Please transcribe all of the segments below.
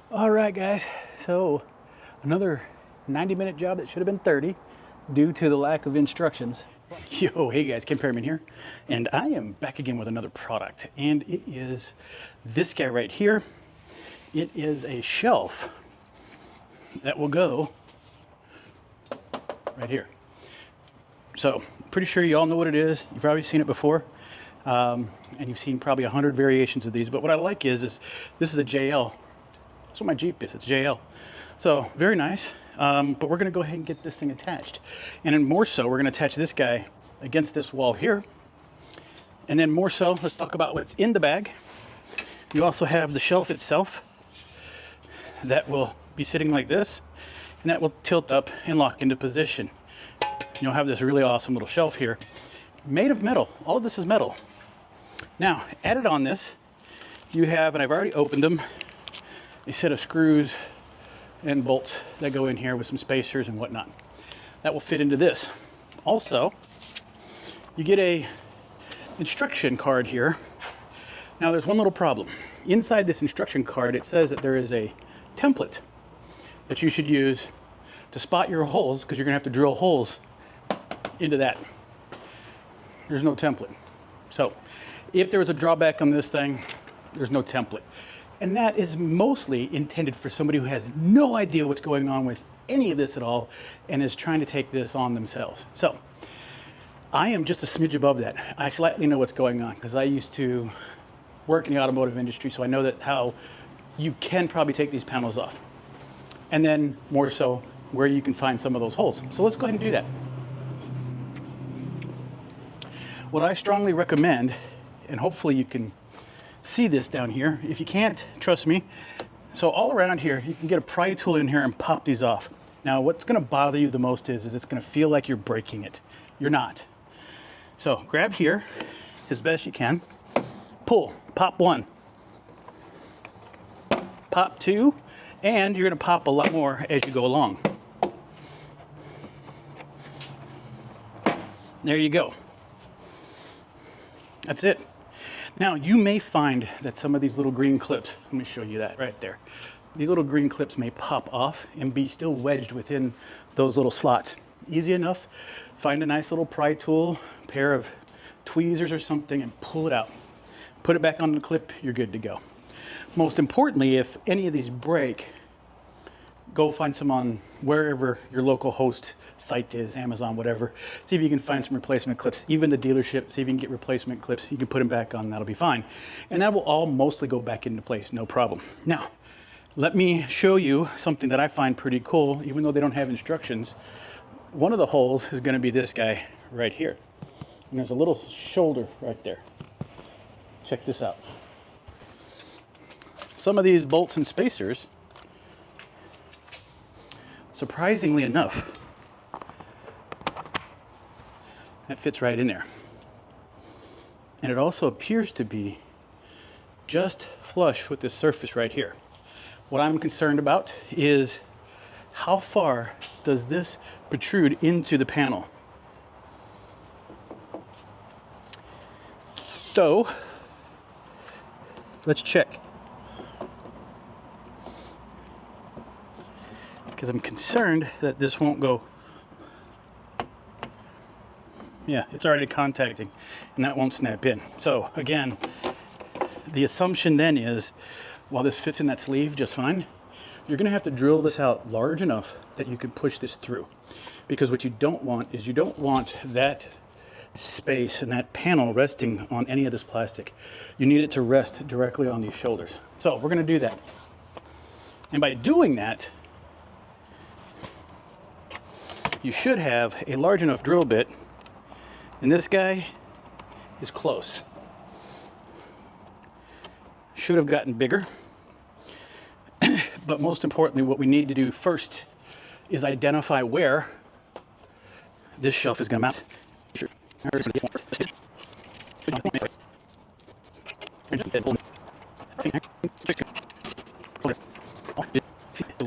All right, guys. So another 90-minute job that should have been 30 due to the lack of instructions. Yo, hey guys, Ken Perryman here, and I am back again with another product, and it is this guy right here. It is a shelf that will go right here. So, pretty sure you all know what it is. You've probably seen it before, and you've seen probably 100 variations of these. But what I like is this is a JL. That's what my Jeep is. It's JL. So very nice. But we're going to go ahead and get this thing attached. And then more so, we're going to attach this guy against this wall here. And then more so, let's talk about what's in the bag. You also have the shelf itself that will be sitting like this, and that will tilt up and lock into position. You'll have this really awesome little shelf here made of metal. All of this is metal. Now, added on this, you have, and I've already opened them, a set of screws and bolts that go in here with some spacers and whatnot. That will fit into this. Also, you get a instruction card here. Now there's one little problem. Inside this instruction card, it says that there is a template that you should use to spot your holes, because you're gonna have to drill holes into that. There's no template. So if there was a drawback on this thing, there's no template. And that is mostly intended for somebody who has no idea what's going on with any of this at all and is trying to take this on themselves. So I am just a smidge above that. I slightly know what's going on because I used to work in the automotive industry, so I know that how you can probably take these panels off. And then more so where you can find some of those holes. So let's go ahead and do that. What I strongly recommend, and hopefully you can see this down here. If you can't, trust me. So all around here, you can get a pry tool in here and pop these off. Now, what's gonna bother you the most is it's gonna feel like you're breaking it. You're not. So grab here as best you can. Pull, pop one, pop two, and you're gonna pop a lot more as you go along. There you go. That's it. Now, you may find that some of these little green clips, let me show you that right there. These little green clips may pop off and be still wedged within those little slots. Easy enough. Find a nice little pry tool, pair of tweezers or something, and pull it out. Put it back on the clip, you're good to go. Most importantly, if any of these break, go find some on wherever your local host site is, Amazon, whatever. See if you can find some replacement clips. Even the dealership, see if you can get replacement clips. You can put them back on, that'll be fine. And that will all mostly go back into place, no problem. Now, let me show you something that I find pretty cool, even though they don't have instructions. One of the holes is gonna be this guy right here. And there's a little shoulder right there. Check this out. Some of these bolts and spacers, surprisingly enough, that fits right in there. And it also appears to be just flush with this surface right here. What I'm concerned about is how far does this protrude into the panel? So, let's check. Because I'm concerned that this won't go. Yeah, it's already contacting, and that won't snap in. So again, the assumption then is, while this fits in that sleeve just fine, you're gonna have to drill this out large enough that you can push this through. Because what you don't want is you don't want that space and that panel resting on any of this plastic. You need it to rest directly on these shoulders. So we're gonna do that. And by doing that, you should have a large enough drill bit, and this guy is close. Should have gotten bigger. But most importantly, what we need to do first is identify where this shelf is going to mount.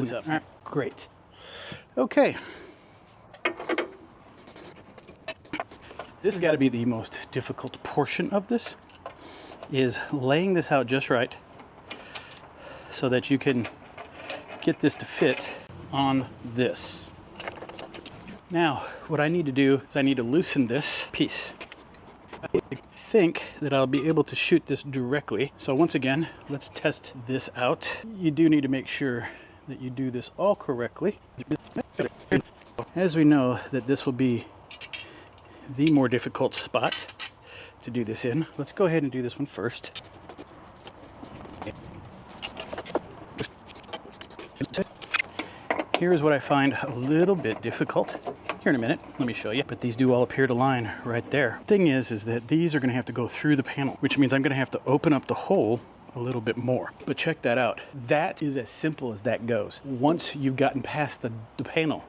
All right, great. Okay. This has got to be the most difficult portion of this, is laying this out just right so that you can get this to fit on this. Now, what I need to do is I need to loosen this piece. I think that I'll be able to shoot this directly. So once again, let's test this out. You do need to make sure that you do this all correctly. As we know that this will be the more difficult spot to do this in, let's go ahead and do this one first. Here's what I find a little bit difficult. Here in a minute, let me show you. But these do all appear to line right there. Thing is that these are gonna have to go through the panel, which means I'm gonna have to open up the hole a little bit more. But check that out. That is as simple as that goes once you've gotten past the panel.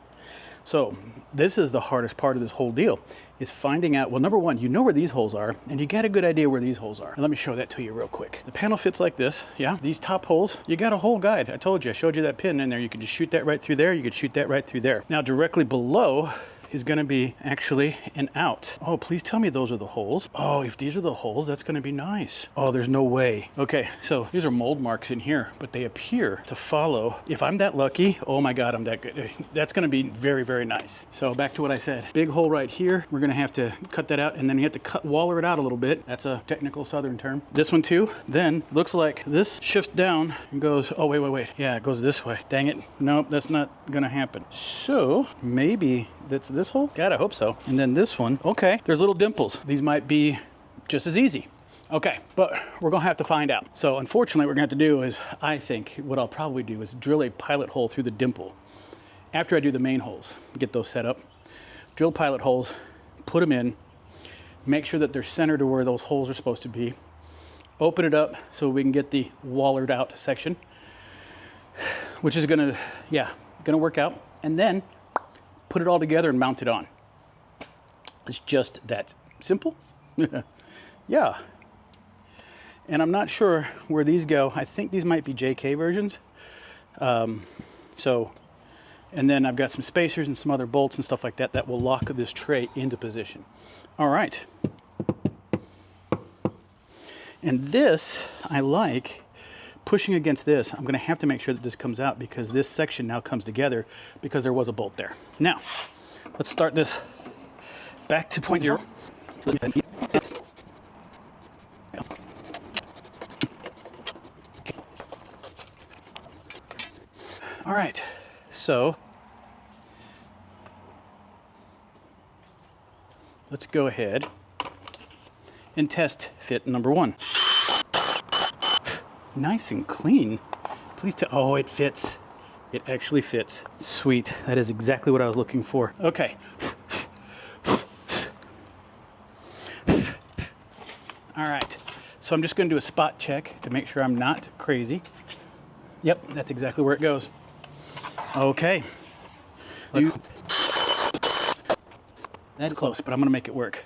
So this is the hardest part of this whole deal, is finding out, well, number one, you know where these holes are, and you got a good idea where these holes are. And let me show that to you real quick. The panel fits like this, yeah? These top holes, you got a hole guide. I told you, I showed you that pin in there. You can just shoot that right through there. You could shoot that right through there. Now, directly below is gonna be actually an out. Oh, please tell me those are the holes. Oh, if these are the holes, that's gonna be nice. Oh, there's no way. Okay, so these are mold marks in here, but they appear to follow. If I'm that lucky, oh my God, I'm that good. That's gonna be very, very nice. So back to what I said. Big hole right here. We're gonna have to cut that out, and then you have to waller it out a little bit. That's a technical Southern term. This one too. Then looks like this shifts down and goes, oh, wait. Yeah, it goes this way. Dang it. Nope, that's not gonna happen. So maybe that's this hole? God, I hope so. And then this one, okay, there's little dimples. These might be just as easy. Okay, but we're gonna have to find out. So unfortunately, what we're gonna have to do is, I think what I'll probably do is drill a pilot hole through the dimple. After I do the main holes, get those set up, drill pilot holes, put them in, make sure that they're centered to where those holes are supposed to be, open it up so we can get the wallered out section, which is gonna work out. And then put it all together and mount it on. It's just that simple. Yeah. And I'm not sure where these go. I think these might be JK versions. And then I've got some spacers and some other bolts and stuff like that that will lock this tray into position. All right. And this, I like. Pushing against this, I'm gonna have to make sure that this comes out because this section now comes together because there was a bolt there. Now, let's start this back to point zero. All right, so let's go ahead and test fit number one. Nice and clean. Please tell, oh, it fits. It actually fits. Sweet, that is exactly what I was looking for. Okay. All right, so I'm just gonna do a spot check to make sure I'm not crazy. Yep, that's exactly where it goes. Okay. That's close, but I'm gonna make it work.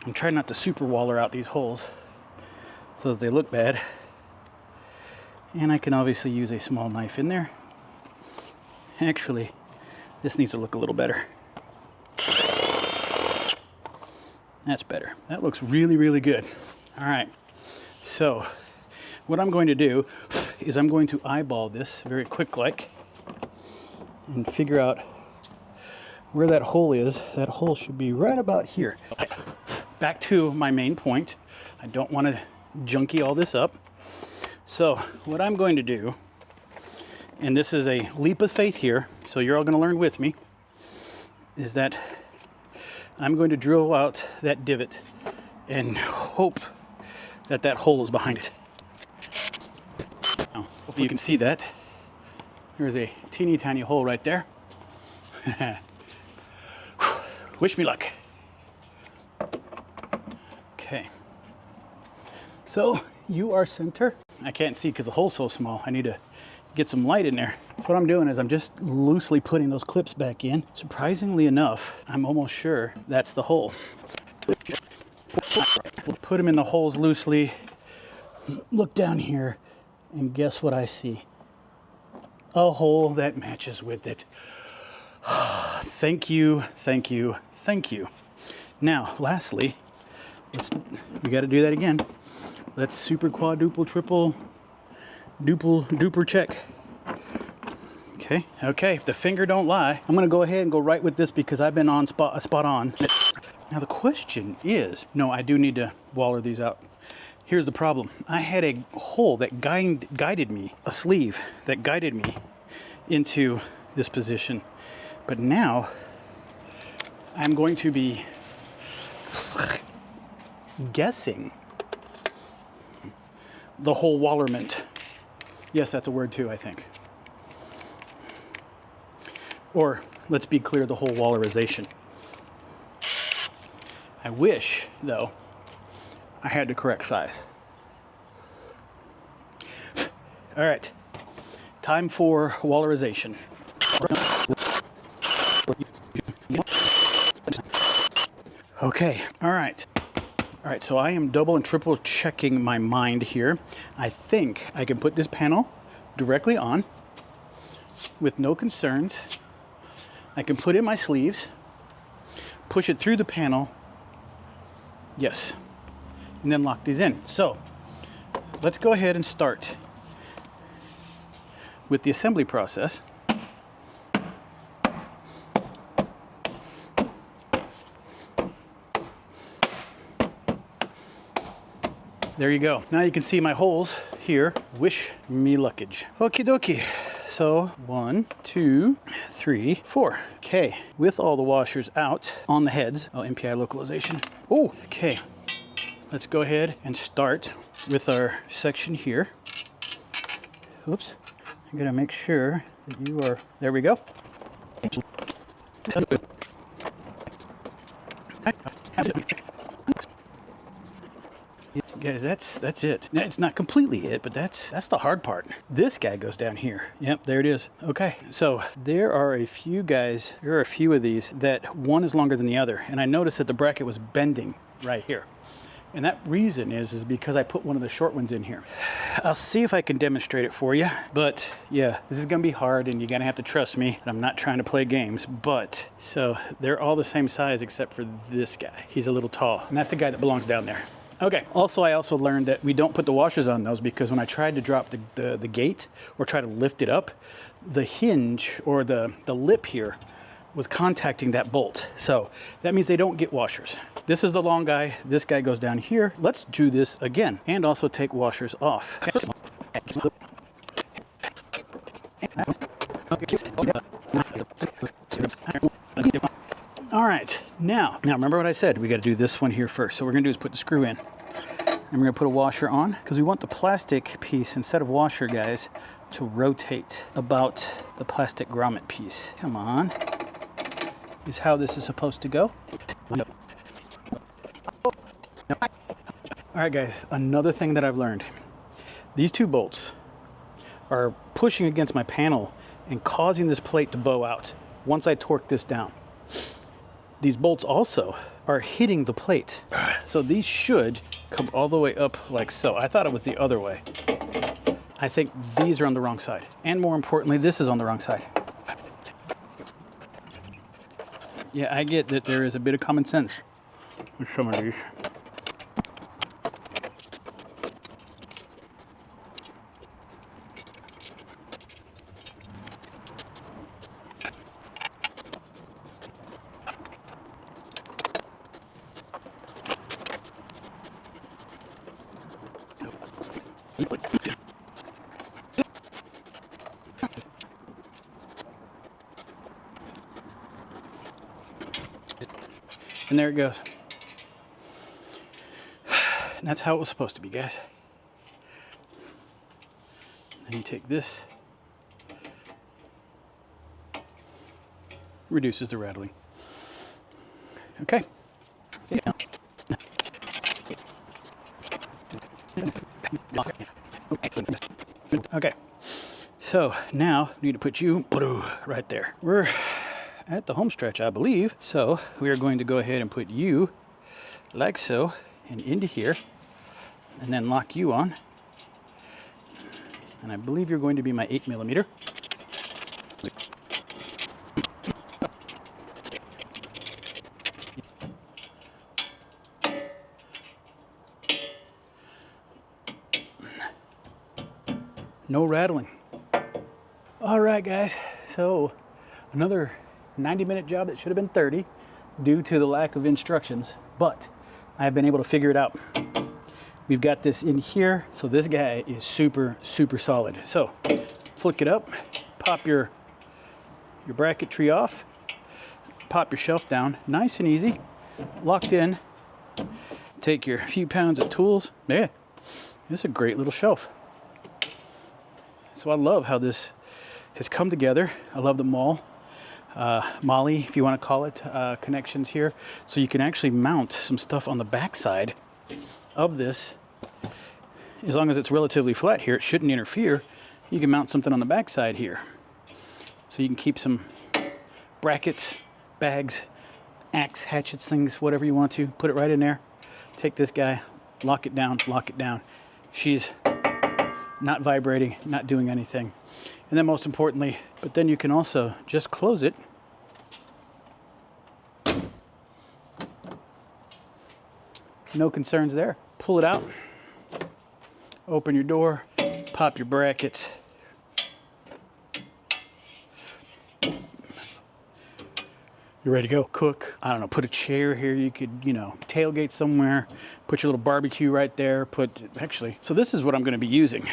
I'm trying not to super waller out these holes so that they look bad. And I can obviously use a small knife in there. Actually, this needs to look a little better. That's better. That looks really, really good. All right, so what I'm going to do is I'm going to eyeball this very quick-like and figure out where that hole is. That hole should be right about here. Back to my main point. I don't want to junky all this up. So what I'm going to do, and this is a leap of faith here, so you're all going to learn with me, is that I'm going to drill out that divot and hope that that hole is behind it. Now, hopefully you can see that. There's a teeny tiny hole right there. Wish me luck. Okay. So you are center. I can't see because the hole's so small. I need to get some light in there. So what I'm doing is I'm just loosely putting those clips back in. Surprisingly enough, I'm almost sure that's the hole. Put them in the holes loosely. Look down here and guess what I see? A hole that matches with it. Thank you, thank you, thank you. Now, lastly, we got to do that again. Let's super quadruple triple duper check. Okay, okay, if the finger don't lie, I'm gonna go ahead and go right with this because I've been on spot on. Now the question is, no, I do need to waller these out. Here's the problem. I had a hole that guided me, a sleeve that guided me into this position. But now I'm going to be guessing the whole wallerment. Yes, that's a word too, I think. Or, let's be clear, the whole wallerization. I wish, though, I had the correct size. All right, time for wallerization. Okay, all right. All right, so I am double and triple checking my mind here. I think I can put this panel directly on with no concerns. I can put in my sleeves, push it through the panel, yes, and then lock these in. So let's go ahead and start with the assembly process. There you go. Now you can see my holes here. Wish me luckage. Okie dokie. So 1, 2, 3, 4. Okay, with all the washers out on the heads. Oh, MPI localization. Oh, okay. Let's go ahead and start with our section here. Oops. I'm gonna make sure that you are, there we go. Guys, that's it. Now, it's not completely it, but that's the hard part. This guy goes down here. Yep, there it is. Okay, so there are a few guys, there are a few of these that one is longer than the other, and I noticed that the bracket was bending right here. And that reason is because I put one of the short ones in here. I'll see if I can demonstrate it for you, but yeah, this is gonna be hard and you're gonna have to trust me. I'm not trying to play games, but so they're all the same size except for this guy. He's a little tall, and that's the guy that belongs down there. Okay, also I also learned that we don't put the washers on those because when I tried to drop the gate or try to lift it up, the hinge or the lip here was contacting that bolt. So that means they don't get washers. This is the long guy, this guy goes down here. Let's do this again and also take washers off. All right, now remember what I said, we gotta do this one here first. So what we're gonna do is put the screw in. And we're gonna put a washer on because we want the plastic piece, instead of washer, guys, to rotate about the plastic grommet piece. Come on, is how this is supposed to go. All right, guys, another thing that I've learned. These two bolts are pushing against my panel and causing this plate to bow out once I torque this down. These bolts also are hitting the plate. So these should come all the way up like so. I thought it was the other way. I think these are on the wrong side. And more importantly, this is on the wrong side. Yeah, I get that there is a bit of common sense with some of these. And there it goes. And that's how it was supposed to be, guys. And you take this, reduces the rattling. Okay. Okay. So now we need to put you right there. We're at the home stretch, I believe. So we are going to go ahead and put you like so and into here and then lock you on. And I believe you're going to be my 8mm. no rattling. All right, guys, so another 90-minute job that should have been 30 due to the lack of instructions, but I've been able to figure it out. We've got this in here, so this guy is super, super solid. So flick it up, pop your bracketry off, pop your shelf down, nice and easy, locked in. Take your few pounds of tools. Yeah, this is a great little shelf. So I love how this has come together. I love the MOLLE, if you want to call it, connections here. So you can actually mount some stuff on the back side of this. As long as it's relatively flat here, it shouldn't interfere. You can mount something on the back side here. So you can keep some brackets, bags, axe, hatchets, things, whatever you want to. Put it right in there. Take this guy, lock it down, lock it down. She's not vibrating, not doing anything. And then most importantly, but then you can also just close it. No concerns there. Pull it out, open your door, pop your brackets. You're ready to go. Cook. I don't know, put a chair here. You could, tailgate somewhere. Put your little barbecue right there. So this is what I'm going to be using.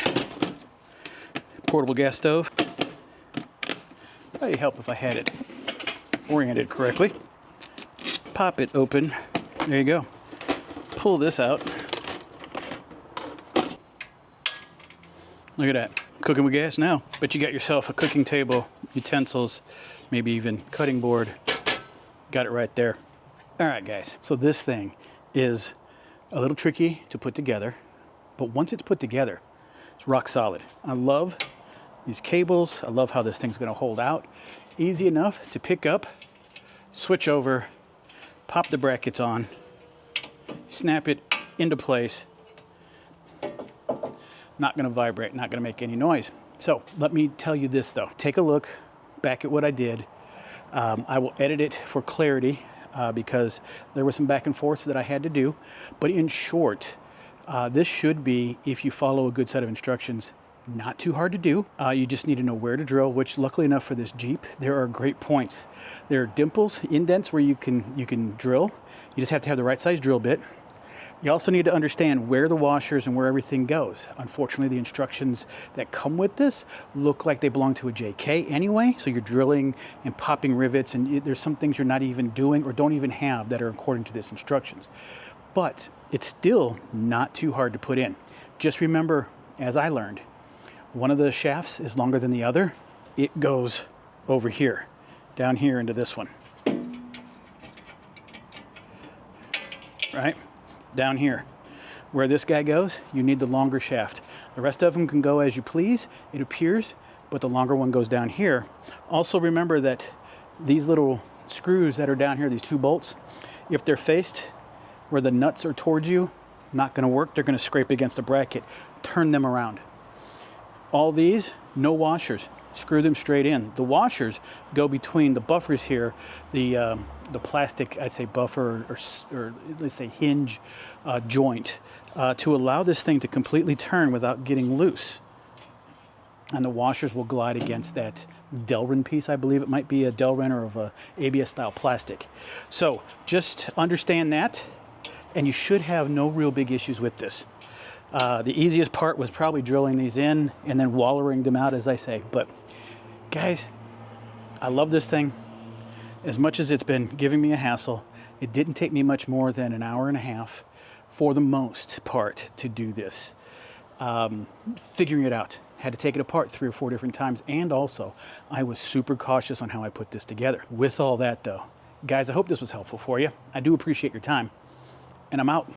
Portable gas stove. Probably help if I had it oriented correctly. Pop it open. There you go. Pull this out. Look at that. Cooking with gas now. But you got yourself a cooking table, utensils, maybe even cutting board. Got it right there. All right, guys. So this thing is a little tricky to put together, but once it's put together, it's rock solid. I love these cables. I love how this thing's going to hold out. Easy enough to pick up, switch over, pop the brackets on, snap it into place. Not going to vibrate, not going to make any noise. So let me tell you this though. Take a look back at what I did. I will edit it for clarity because there was some back and forth that I had to do. But in short, this should be, if you follow a good set of instructions, not too hard to do. You just need to know where to drill, which luckily enough for this Jeep, there are great points. There are dimples, indents where you can drill. You just have to have the right size drill bit. You also need to understand where the washers and where everything goes. Unfortunately, the instructions that come with this look like they belong to a JK anyway, so you're drilling and popping rivets, and there's some things you're not even doing or don't even have that are according to this instructions. But it's still not too hard to put in. Just remember, as I learned, one of the shafts is longer than the other. It goes over here, down here into this one. Right? Down here. Where this guy goes, you need the longer shaft. The rest of them can go as you please, it appears, but the longer one goes down here. Also remember that these little screws that are down here, these two bolts, if they're faced where the nuts are towards you, not going to work. They're going to scrape against the bracket. Turn them around. All these, no washers. Screw them straight in. The washers go between the buffers here, the plastic, I'd say buffer or let's say hinge joint to allow this thing to completely turn without getting loose. And the washers will glide against that Delrin piece. I believe it might be a Delrin or of a ABS style plastic. So just understand that, and you should have no real big issues with this. The easiest part was probably drilling these in and then wallering them out, as I say. But guys, I love this thing. As much as it's been giving me a hassle, it didn't take me much more than an hour and a half for the most part to do this. Figuring it out. Had to take it apart 3 or 4 different times, and also I was super cautious on how I put this together. With all that though, guys, I hope this was helpful for you. I do appreciate your time, and I'm out.